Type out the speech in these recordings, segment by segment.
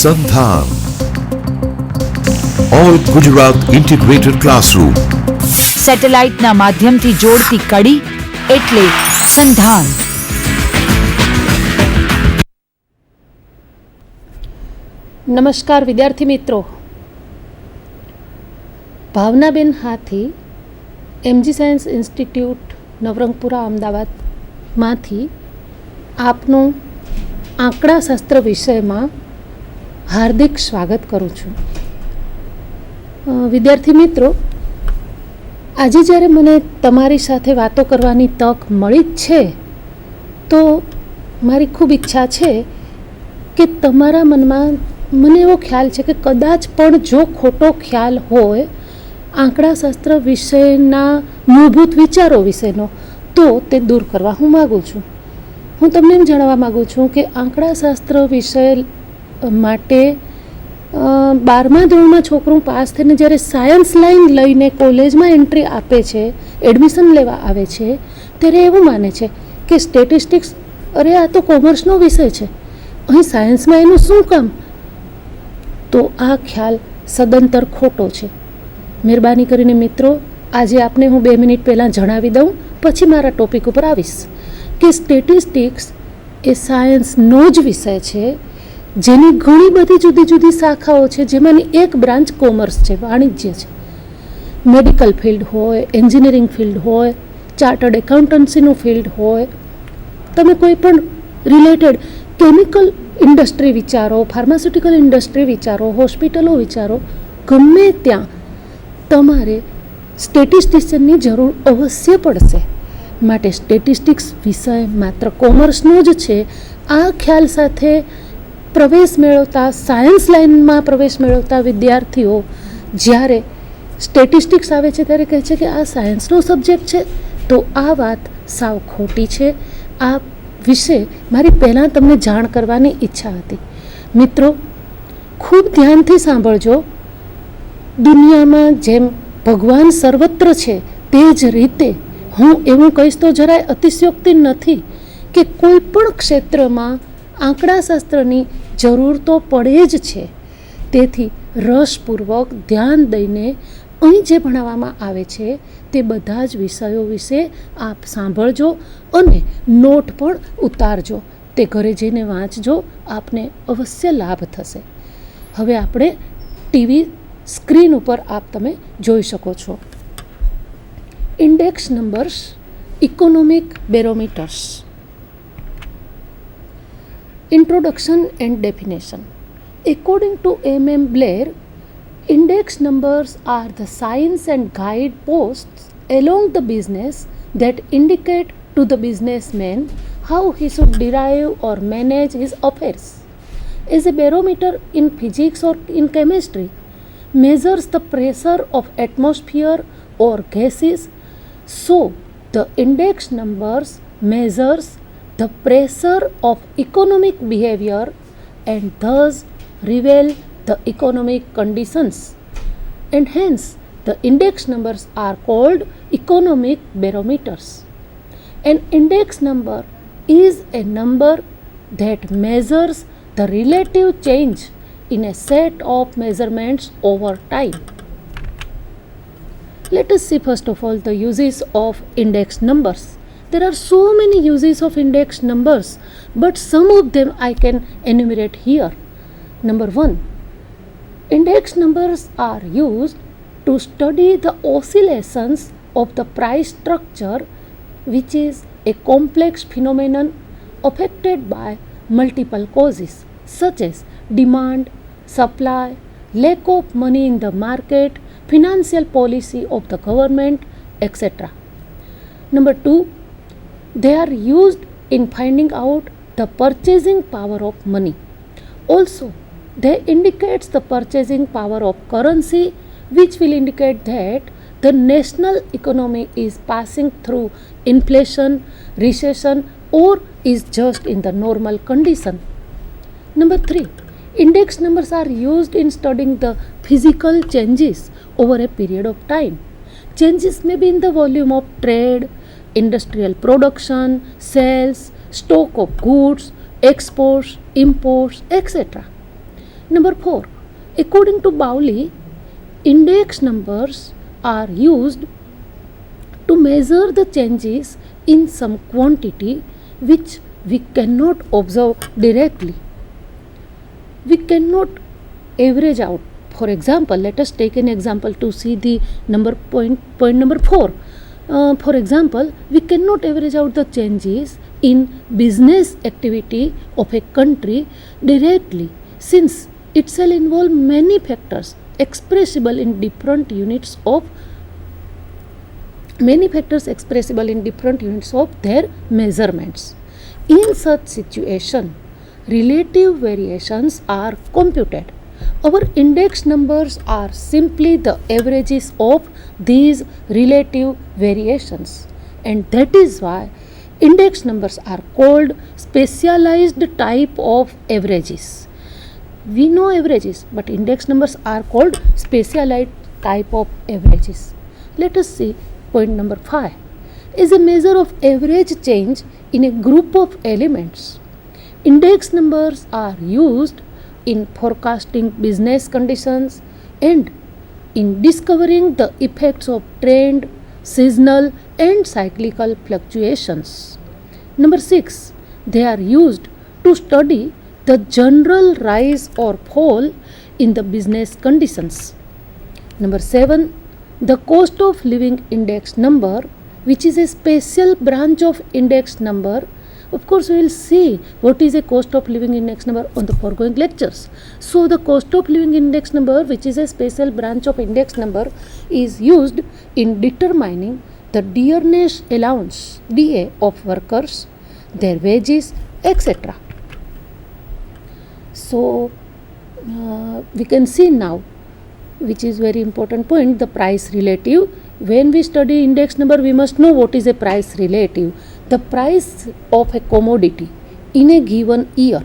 સંધાન all Gujarat integrated classroom. સેટેલાઇટના માધ્યમથી જોડતી કડી એટલે સંધાન. નમસ્કાર વિદ્યાર્થી મિત્રો. ભાવનાબેન હાથી એમજી સાયન્સ ઇન્સ્ટિટ્યૂટ નવરંગપુરા અમદાવાદમાંથી આપનું આંકડાશાસ્ત્ર વિષયમાં હાર્દિક સ્વાગત કરું છું. વિદ્યાર્થી મિત્રો, આજે જ્યારે મને તમારી સાથે વાતો કરવાની તક મળી જ છે, તો મારી ખૂબ ઈચ્છા છે કે તમારા મનમાં મને એવો ખ્યાલ છે કે કદાચ પણ જો ખોટો ખ્યાલ હોય આંકડાશાસ્ત્ર વિષયના મૂળભૂત વિચારો વિશેનો, તો તે દૂર કરવા હું માગું છું. હું તમને એમ જણાવવા માગું છું કે આંકડાશાસ્ત્ર વિષય માટે 12મા ધોરણમાં છોકરું પાસ થઈને જ્યારે સાયન્સ લાઈન લઈને કોલેજમાં એન્ટ્રી આપે છે, એડમિશન લેવા આવે છે, ત્યારે એવું માને છે કે સ્ટેટિસ્ટિક્સ, અરે આ તો કોમર્સનો વિષય છે, અહીં સાયન્સમાં એનું શું કામ? તો આ ખ્યાલ સદંતર ખોટો છે. મહેરબાની કરીને મિત્રો, આજે આપને હું 2 મિનિટ પહેલાં જણાવી દઉં, પછી મારા ટોપિક ઉપર આવીશ કે સ્ટેટિસ્ટિક્સ એ સાયન્સનો જ વિષય છે, જેની ઘણી બધી જુદી જુદી શાખાઓ છે, જેમાંની એક બ્રાન્ચ કોમર્સ છે, વાણિજ્ય છે. મેડિકલ ફિલ્ડ હોય, એન્જિનિયરિંગ ફિલ્ડ હોય, ચાર્ટર્ડ એકાઉન્ટન્સીનું ફિલ્ડ હોય, તમે કોઈ પણ રિલેટેડ કેમિકલ ઇન્ડસ્ટ્રી વિચારો, ફાર્માસ્યુટિકલ ઇન્ડસ્ટ્રી વિચારો, હોસ્પિટલો વિચારો, ગમે ત્યાં તમારે સ્ટેટિસ્ટિશિયનની જરૂર અવશ્ય પડશે. માટે સ્ટેટિસ્ટિક્સ વિષય માત્ર કોમર્સનો જ છે. આ ખ્યાલ સાથે પ્રવેશ મેળવતા, સાયન્સ લાઇનમાં પ્રવેશ મેળવતા વિદ્યાર્થીઓ જ્યારે સ્ટેટિસ્ટિક્સ આવે છે ત્યારે કહે છે કે આ સાયન્સનો સબ્જેક્ટ છે, તો આ વાત સાવ ખોટી છે. આ વિશે મારી પહેલાં તમને જાણ કરવાની ઈચ્છા હતી. મિત્રો, ખૂબ ધ્યાનથી સાંભળજો. દુનિયામાં જેમ ભગવાન સર્વત્ર છે, તે જ રીતે હું એવું કહીશ તો જરાય અતિશયોક્તિ નથી કે કોઈ પણ ક્ષેત્રમાં આંકડાશાસ્ત્રની જરૂર તો પડે જ છે. તેથી રસપૂર્વક ધ્યાન દઈને અહીં જે ભણાવવામાં આવે છે તે બધા જ વિષયો વિશે આપ સાંભળજો અને નોટ પણ ઉતારજો. તે ઘરે જઈને વાંચજો, આપને અવશ્ય લાભ થશે. હવે આપણે ટીવી સ્ક્રીન ઉપર તમે જોઈ શકો છો index numbers, economic barometers. Introduction and definition. According to M.M. Blair, index numbers are the signs and guideposts along the business that indicate to the businessman how he should derive or manage his affairs. As a barometer in physics or in chemistry measures the pressure of atmosphere or gases, so the index numbers measures the pressure of economic behavior and thus reveal the economic conditions, and hence the index numbers are called economic barometers. An index number is a number that measures the relative change in a set of measurements over time. Let us see first of all the uses of index numbers. There are so many uses of index numbers, but some of them I can enumerate here. Number 1, index numbers are used to study the oscillations of the price structure, which is a complex phenomenon affected by multiple causes such as demand, supply, lack of money in the market, financial policy of the government, etc. Number 2, they are used in finding out the purchasing power of money. Also, they indicate the purchasing power of currency, which will indicate that the national economy is passing through inflation, recession, or is just in the normal condition. Number 3, index numbers are used in studying the physical changes over a period of time. Changes may be in the volume of trade, industrial production, sales, stock of goods, exports, imports, etc. Number 4, according to Bowley, index numbers are used to measure the changes in some quantity which we cannot observe directly. We cannot average out. For example, let us take an example to see the point number 4. For example, we cannot average out the changes in business activity of a country directly, since it shall involve many factors expressible in different units of their measurements. In such situation, relative variations are computed. Our index numbers are simply the averages of these relative variations, and that is why index numbers are called specialized type of averages. We know averages, but index numbers are called specialized type of averages. Let us see point number 5. Is a measure of average change in a group of elements. Index numbers are used in forecasting business conditions and in discovering the effects of trend, seasonal and cyclical fluctuations. Number 6. They are used to study the general rise or fall in the business conditions. Number 7. The cost of living index number, which is a special branch of index number. Of course, we will see what is a cost of living index number on the foregoing lectures. So, the cost of living index number, which is a special branch of index number, is used in determining the dearness allowance (DA) of workers, their wages, etc. So, we can see now, which is very important point, the price relative. When we study index number, we must know what is a price relative. The price of a commodity in a given year,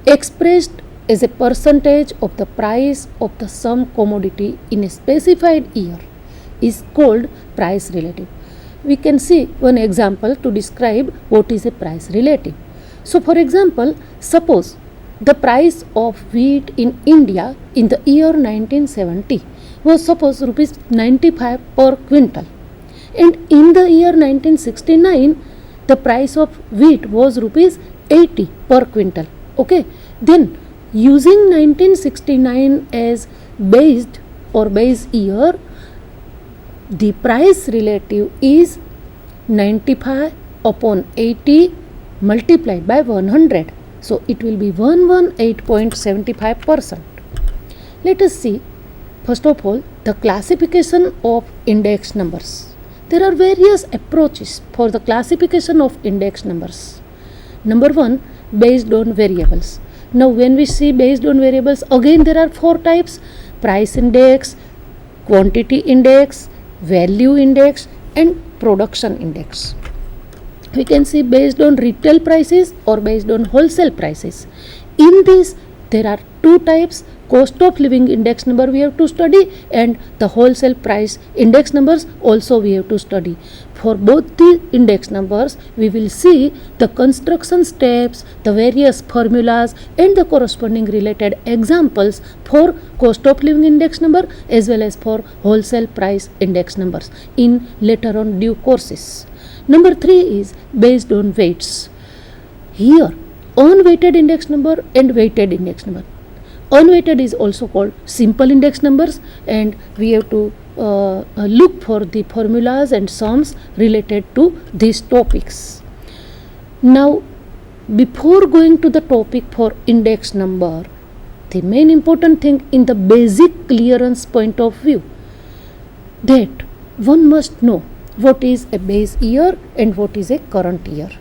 expressed as a percentage of the price of the some commodity in a specified year, is called price relative. We can see one example to describe what is a price relative. So, for example, suppose the price of wheat in India in the year 1970 was suppose rupees 95 per quintal, and in the year 1969 the price of wheat was rupees 80 per quintal. Okay, then using 1969 as base year, the price relative is 95 upon 80 multiplied by 100. So, it will be 118.75%. Let us see, first of all, the classification of index numbers. There are various approaches for the classification of index numbers. Number 1, based on variables. Now, when we see based on variables, again there are 4 types: price index, quantity index, value index and production index. We can see based on retail prices or based on wholesale prices. In this, there are 2 types: cost of living index number we have to study, and the wholesale price index numbers also we have to study. For both the index numbers, we will see the construction steps, the various formulas and the corresponding related examples for cost of living index number as well as for wholesale price index numbers in later on due courses. Number 3 is based on weights. Here, unweighted index number and weighted index number. Unweighted is also called simple index numbers, and we have to look for the formulas and sums related to these topics. Now, before going to the topic for index number, the main important thing in the basic clearance point of view, that one must know what is a base year and what is a current year.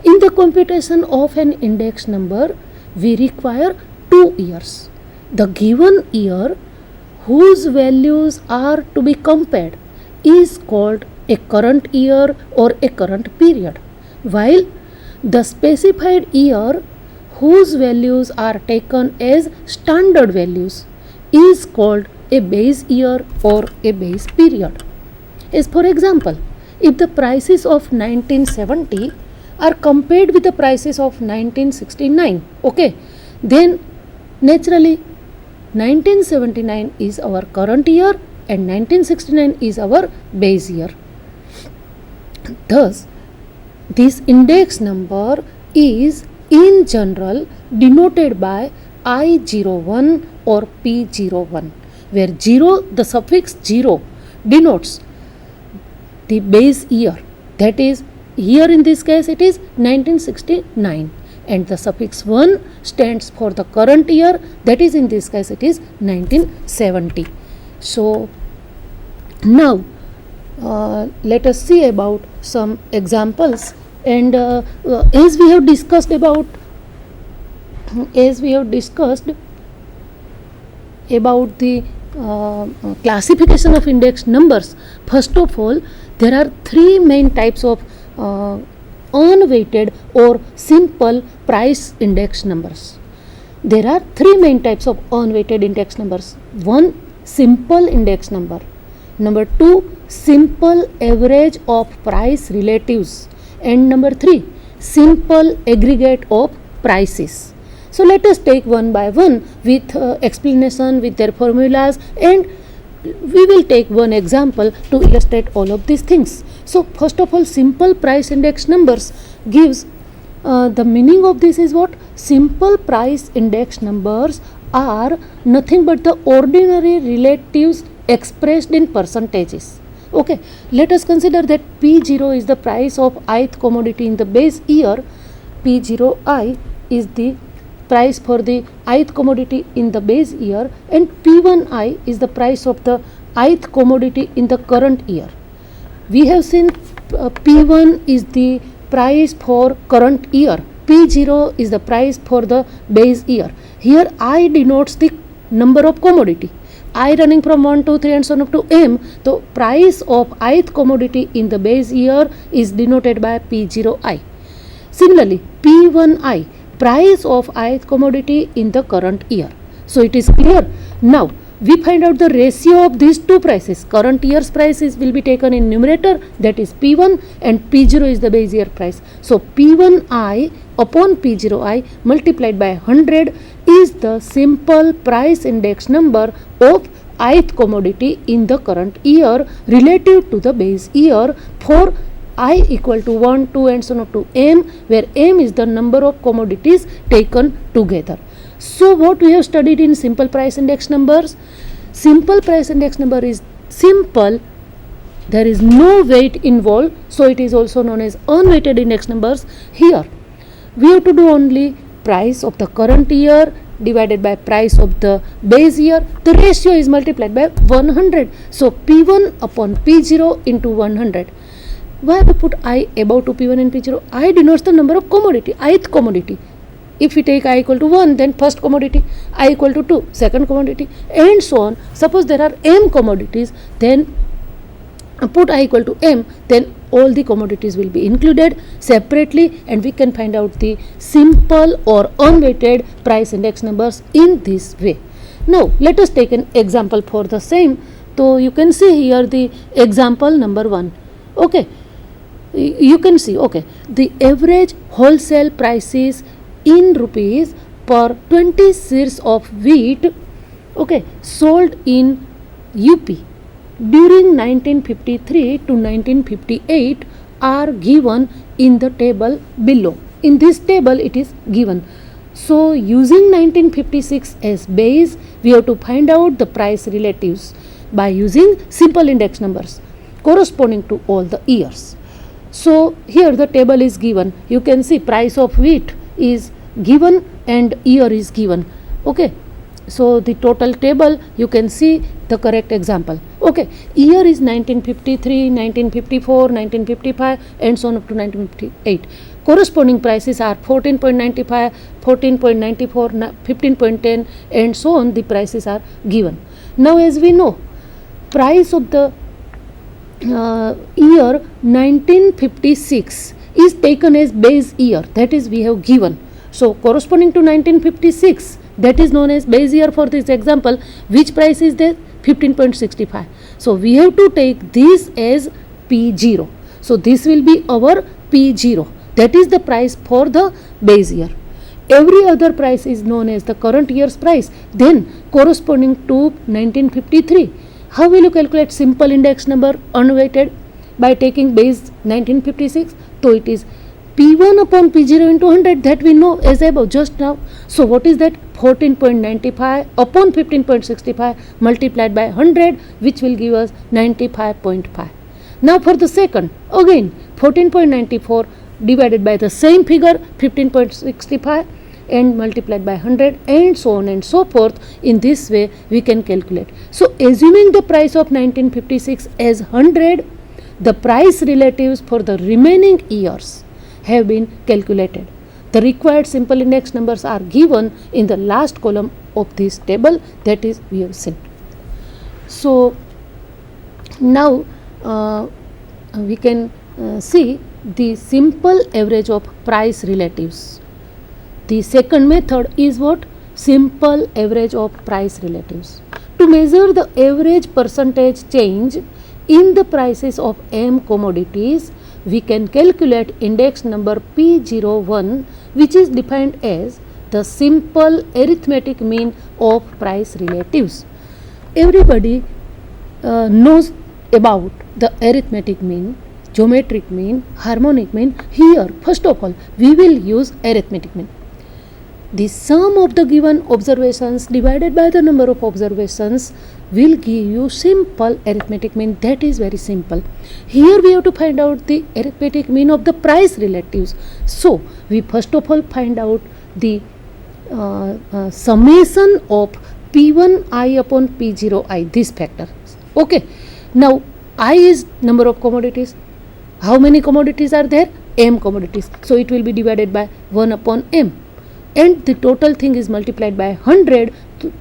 In the computation of an index number, we require 2 years. The given year whose values are to be compared is called a current year or a current period, while the specified year whose values are taken as standard values is called a base year or a base period. As for example, if the prices of 1970 are compared with the prices of 1969, okay, then naturally 1979 is our current year and 1969 is our base year. Thus, this index number is in general denoted by I01 or P01, where 0, the suffix 0 denotes the base year, that is, here in this case it is 1969, and the suffix 1 stands for the current year, that is, in this case it is 1970. So now let us see about some examples, and as we have discussed about the classification of index numbers. First of all, there are three main types of unweighted or simple price index numbers. There are three main types of unweighted index numbers. One, simple index number. Number two, simple average of price relatives. And number three, simple aggregate of prices. So let us take one by one with explanation, with their formulas, and we will take one example to illustrate all of these things. So first of all, simple price index numbers gives the meaning of this is what? Simple price index numbers are nothing but the ordinary relatives expressed in percentages. Okay, let us consider that P0 is the price of ith commodity in the base year. P0I is the price for the ith commodity in the base year, and P1I is the price of the ith commodity in the current year. We have seen P1 is the price for current year, P0 is the price for the base year. Here I denotes the number of commodity, I running from 1, 2, 3 and so on up to M. The price of ith commodity in the base year is denoted by P0I. Similarly, P1I, price of ith commodity in the current year. So it is clear. Now we find out the ratio of these two prices. Current year's prices will be taken in numerator, that is P1, and P0 is the base year price. So P1I upon P0I multiplied by 100 is the simple price index number of ith commodity in the current year relative to the base year for I equal to 1, 2 and so on up to M, where M is the number of commodities taken together. So what we have studied in simple price index numbers? Simple price index number is simple, there is no weight involved, so it is also known as unweighted index numbers. Here we have to do only price of the current year divided by price of the base year. The ratio is multiplied by 100. So P1 upon P0 into 100. Why we put I above to P1 and P0? I denotes the number of commodity, ith commodity. If we take I equal to 1, then first commodity, I equal to 2, second commodity, and so on. Suppose there are M commodities, then put I equal to M, then all the commodities will be included separately, and we can find out the simple or unweighted price index numbers in this way. Now let us take an example for the same. So you can see here the example number 1. Okay, you can see, okay, the average wholesale prices in rupees per 20 seers of wheat, okay, sold in UP during 1953 to 1958 are given in the table below. In this table it is given. So using 1956 as base, we have to find out the price relatives by using simple index numbers corresponding to all the years. So here the table is given. You can see price of wheat is given and year is given. Okay, so the total table, you can see the correct example. Okay, year is 1953, 1954, 1955 and so on up to 1958. Corresponding prices are 14.95, 14.94, 15.10 and so on. The prices are given. Now as we know, price of the year 1956 is taken as base year, that is we have given. So corresponding to 1956, that is known as base year for this example, which price is there? 15.65. So we have to take this as P0. So this will be our P0, that is the price for the base year. every other price is known as the current year's price, then corresponding to 1953. How will you calculate simple index number unweighted? By taking base 1956. So it is P1 upon P0 into 100, that we know as above just now. So what is that? 14.95 upon 15.65 multiplied by 100, which will give us 95.5. Now for the second, again 14.94 divided by the same figure 15.65 and multiplied by 100, and so on and so forth. In this way we can calculate. So assuming the price of 1956 as 100, the price relatives for the remaining years have been calculated. The required simple index numbers are given in the last column of this table, that is we have seen. So now we can see the simple average of price relatives. The second method is what? Simple average of price relatives. To measure the average percentage change in the prices of M commodities, we can calculate index number P01, which is defined as the simple arithmetic mean of price relatives. Everybody knows about the arithmetic mean, geometric mean, harmonic mean. Here, first of all, we will use arithmetic mean. The sum of the given observations divided by the number of observations will give you simple arithmetic mean. That is very simple. Here we have to find out the arithmetic mean of the price relatives. So we first of all find out the summation of P1i upon P0i, this factor. Okay. Now I is number of commodities. How many commodities are there? M commodities. So it will be divided by 1 upon M. And the total thing is multiplied by 100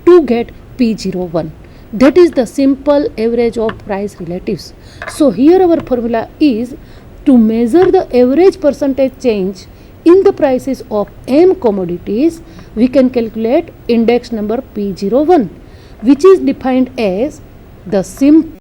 to get P01. That is the simple average of price relatives. So here our formula is to measure the average percentage change in the prices of M commodities, we can calculate index number P01, which is defined as the simple